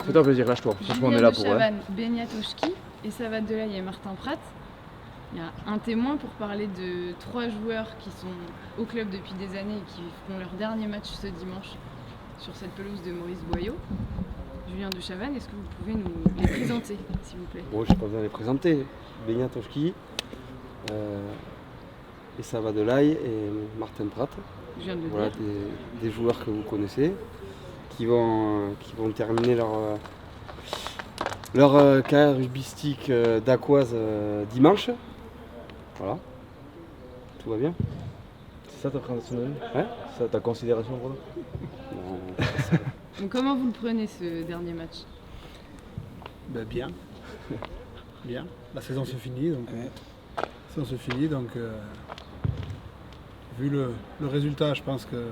Fais-toi plaisir, lâche-toi. Franchement, on est là pour. Chavannes, Beñat Oshki et Savad Delay et Martin Pratt. Il y a un témoin pour parler de 3 joueurs qui sont au club depuis des années et qui feront leur dernier match ce dimanche sur cette pelouse de Maurice Boyau. Julien de Chavannes, est-ce que vous pouvez nous les présenter, s'il vous plaît? Bon, je n'ai pas besoin de les présenter. Beñat Oshki, et Savad Delay et Martin Pratt. Je viens de le Voilà dire. des joueurs que vous connaissez qui vont terminer leur carrière rugbyistique d'Aquoise dimanche. Voilà. Tout va bien. C'est ça ta présentation de nous? Ouais. C'est ça ta considération pour nous? Non, Donc, comment vous le prenez ce dernier match? Bien. Bien. La saison se finit, donc vu le résultat, je pense que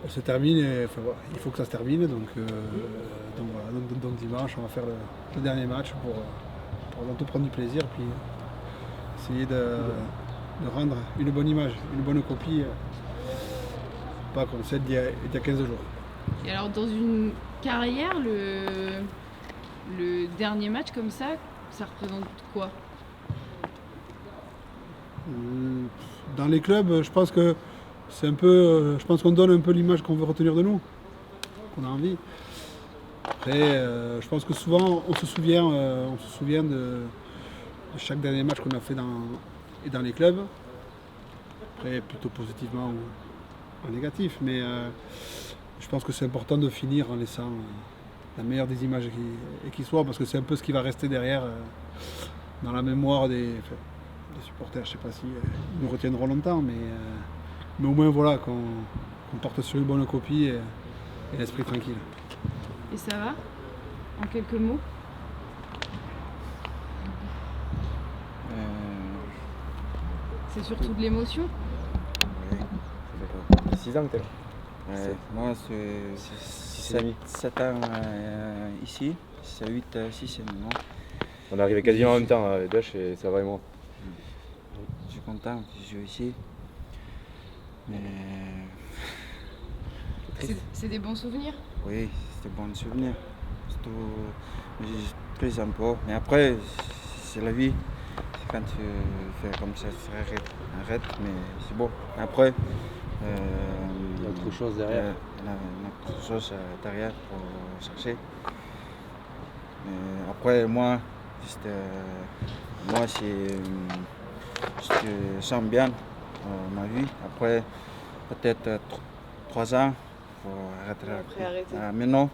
se termine. Enfin, voilà, il faut que ça se termine. Donc voilà. Donc dimanche, on va faire le dernier match pour avant tout prendre du plaisir, puis essayer de rendre une bonne image, une bonne copie, pas comme celle d'il y a 15 jours. Et alors, dans une carrière, le dernier match comme ça représente quoi? Dans les clubs, je pense que c'est un peu, je pense qu'on donne un peu l'image qu'on veut retenir de nous, qu'on a envie. Après, je pense que souvent on se souvient de chaque dernier match qu'on a fait dans les clubs. Après, plutôt positivement ou en négatif, mais je pense que c'est important de finir en laissant la meilleure des images qui soit, parce que c'est un peu ce qui va rester derrière dans la mémoire des supporters. Je ne sais pas si ils nous retiendront longtemps, mais au moins voilà, qu'on parte sur une bonne copie et l'esprit tranquille. Et ça va? En quelques mots? C'est surtout de l'émotion? Oui. Ça fait 6 ans que t'es là. Moi, c'est 7 ans ici, c'est 8, 6 maintenant. On est arrivé quasiment en même temps, Dush et ça va et moi. Je suis content de jouer ici. Mais C'est des bons souvenirs? oui, c'est des bons souvenirs. Surtout, je plaise un peu. Mais après, c'est la vie. C'est quand tu fais comme ça, tu arrête, mais c'est bon. Après, il y a autre chose derrière. Il y a autre chose derrière pour chercher. Mais après, moi, je sens bien ma vie. Après, peut-être 3 ans, il faut arrêter. Maintenant,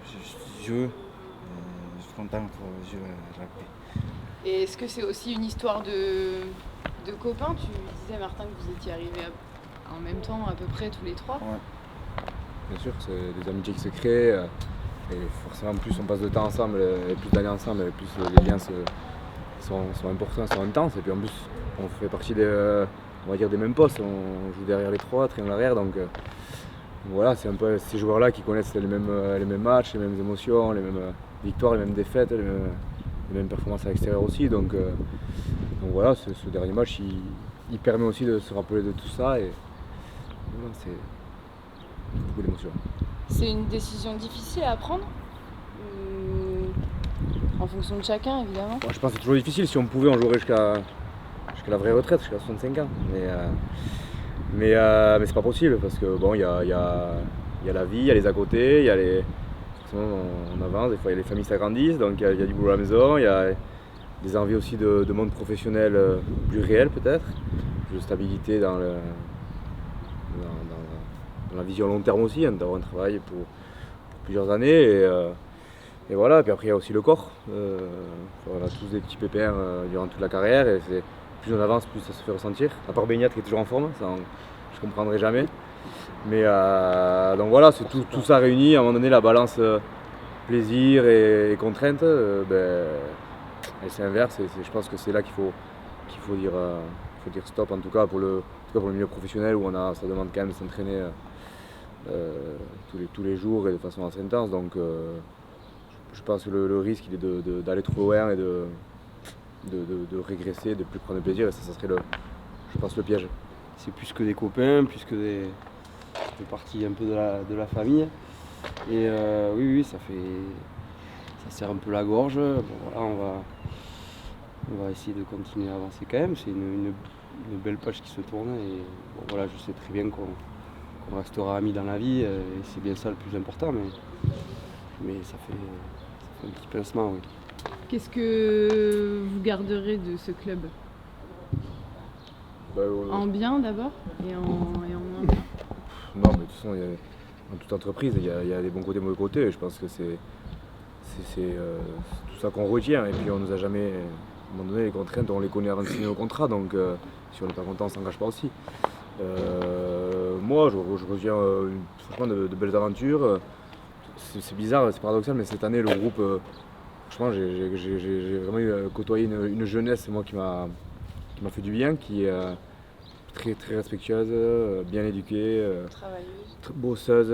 je joue. Je suis content pour jouer au rugby. Et est-ce que c'est aussi une histoire de copains? Tu disais, Martin, que vous étiez arrivés en même temps, à peu près tous les 3. Ouais. Bien sûr, c'est des amitiés qui se créent. Et forcément, plus on passe de temps ensemble, et plus d'années ensemble, et plus les liens sont importants, sont intenses. Et puis en plus, on fait partie on va dire des mêmes postes. On joue derrière les 3, triangle arrière. Donc voilà, c'est un peu ces joueurs-là qui connaissent les mêmes matchs, les mêmes émotions, les mêmes victoires, les mêmes défaites, les mêmes performances à l'extérieur aussi. Donc voilà, ce dernier match, il permet aussi de se rappeler de tout ça. Et voilà, c'est beaucoup d'émotions. C'est une décision difficile à prendre? En fonction de chacun, évidemment. Bon, je pense que c'est toujours difficile. Si on pouvait, on jouerait jusqu'à la vraie retraite, jusqu'à 65 ans. Mais c'est pas possible parce que bon, il y a la vie, il y a les à côté, il y a forcément on avance, des fois il y a les familles s'agrandissent, donc il y a du boulot à la maison, il y a des envies aussi de monde professionnel plus réel peut-être, de stabilité dans la vision long terme aussi, d'avoir un travail pour plusieurs années. Et voilà, puis après il y a aussi le corps. On a tous des petits pépins durant toute la carrière et plus on avance, plus ça se fait ressentir. À part Beñat qui est toujours en forme, ça je ne comprendrai jamais. Mais donc voilà, c'est tout ça réuni. À un moment donné, la balance plaisir et contrainte, elle s'inverse. Et je pense que c'est là qu'il faut dire stop, en tout cas pour le milieu professionnel où ça demande quand même de s'entraîner tous les jours et de façon assez intense. Donc je pense que le risque il est d'aller trop loin et de régresser, de ne plus prendre de plaisir, et ça serait je pense le piège. C'est plus que des copains, plus que des parties un peu de la famille. Et oui, ça serre un peu la gorge. Bon, voilà, on va essayer de continuer à avancer quand même. C'est une belle page qui se tourne et bon, voilà, je sais très bien qu'on restera amis dans la vie et c'est bien ça le plus important, mais ça fait un petit pincement, oui. Qu'est-ce que vous garderez de ce club? En bien d'abord et en moins bien? Non, mais de toute façon, dans toute entreprise, il y a des bons côtés et des mauvais côtés. Et je pense que c'est tout ça qu'on retient. Et puis on nous a jamais, à un moment donné, les contraintes, on les connaît avant de signer au contrat. Donc si on n'est pas content, on ne s'engage pas aussi. Moi, je retiens franchement de belles aventures. C'est bizarre, c'est paradoxal, mais cette année, le groupe, franchement, j'ai vraiment côtoyé une jeunesse, moi, qui m'a fait du bien, qui est très, très respectueuse, bien éduquée, bosseuse.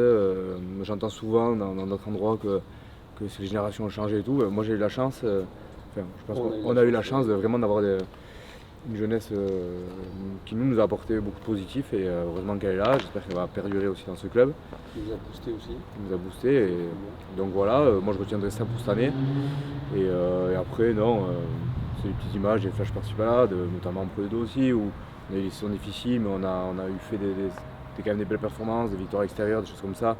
J'entends souvent dans d'autres endroits que ces générations ont changé et tout. Moi, j'ai eu la chance, je pense qu'on a eu la chance vraiment d'avoir une jeunesse qui nous a apporté beaucoup de positif et heureusement qu'elle est là. J'espère qu'elle va perdurer aussi dans ce club. Il nous a boosté aussi. Il nous a boosté et donc voilà, moi je retiendrai ça pour cette année. Et après, non, c'est des petites images, des flashs par-ci par-là, notamment en Pro 2 aussi, où on a eu des saisons difficiles, mais on a eu fait quand même des belles performances, des victoires extérieures, des choses comme ça,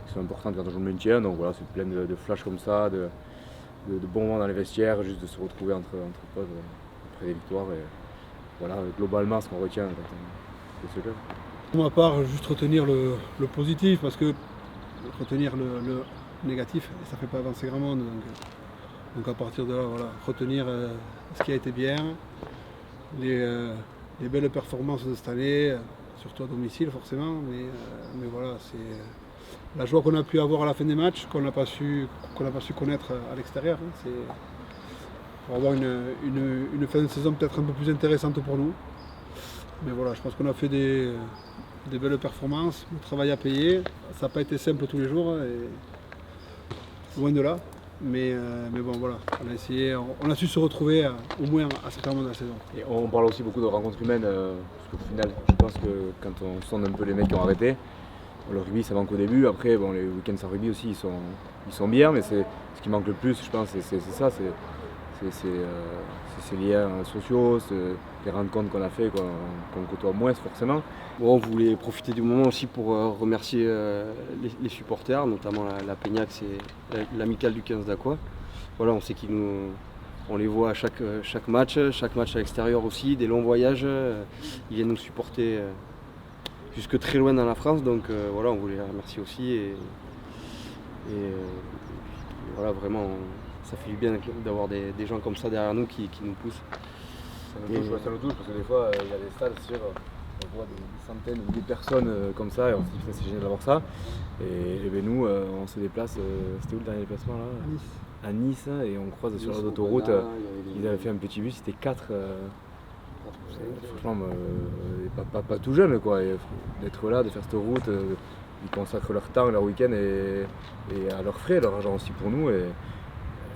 qui sont importantes quand on joue le maintien. Donc voilà, c'est plein de flashs comme ça, de bons moments dans les vestiaires, juste de se retrouver entre potes après des victoires. Et voilà, globalement, ce qu'on retient de ce club. Pour ma part, juste retenir le positif, parce que retenir le négatif, ça ne fait pas avancer grand monde. Donc à partir de là, voilà, retenir ce qui a été bien, les belles performances de cette année, surtout à domicile forcément, mais voilà, c'est la joie qu'on a pu avoir à la fin des matchs, qu'on n'a pas su connaître à l'extérieur. Hein, c'est pour avoir une fin de saison peut-être un peu plus intéressante pour nous. Mais voilà, je pense qu'on a fait des belles performances, le travail à payer. Ça n'a pas été simple tous les jours, et loin de là. Mais bon, voilà, on a su se retrouver au moins à certains moments de la saison. Et on parle aussi beaucoup de rencontres humaines, parce qu'au final, je pense que quand on sonde un peu les mecs qui ont arrêté, le rugby ça manque au début. Après, bon, les week-ends sans rugby aussi, ils sont bien, mais ce qui manque le plus, je pense, c'est ça. C'est ces liens sociaux, les rencontres qu'on a fait, qu'on côtoie moins forcément. Bon, on voulait profiter du moment aussi pour remercier les supporters, notamment la Peignac, c'est l'amicale du 15 d'Aqua. Voilà, on sait on les voit à chaque match à l'extérieur aussi, des longs voyages. Ils viennent nous supporter jusque très loin dans la France, donc voilà, on voulait les remercier aussi. Et voilà, vraiment. Ça fait du bien d'avoir des gens comme ça derrière nous qui nous poussent. Ça nous touche parce que des fois il y a des stades, c'est sûr, on voit des centaines ou des personnes comme ça et on se dit que c'est génial d'avoir ça. Et ben nous on se déplace, c'était où le dernier déplacement là? À Nice, et on croise sur l'autoroute, ils avaient fait un petit bus, c'était 4. Franchement, pas tout jeune quoi, et d'être là, de faire cette route, ils consacrent leur temps, leur week-end et à leurs frais, leur argent aussi pour nous. Et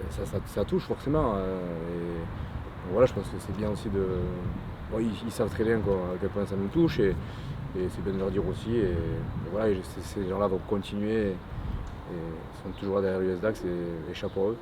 ça touche forcément. Et voilà, je pense que c'est bien aussi de. Bon, ils savent très bien à quel point ça nous touche et c'est bien de leur dire aussi. Et voilà, ces gens-là vont continuer et sont toujours derrière l'US Dax et chapeau à eux.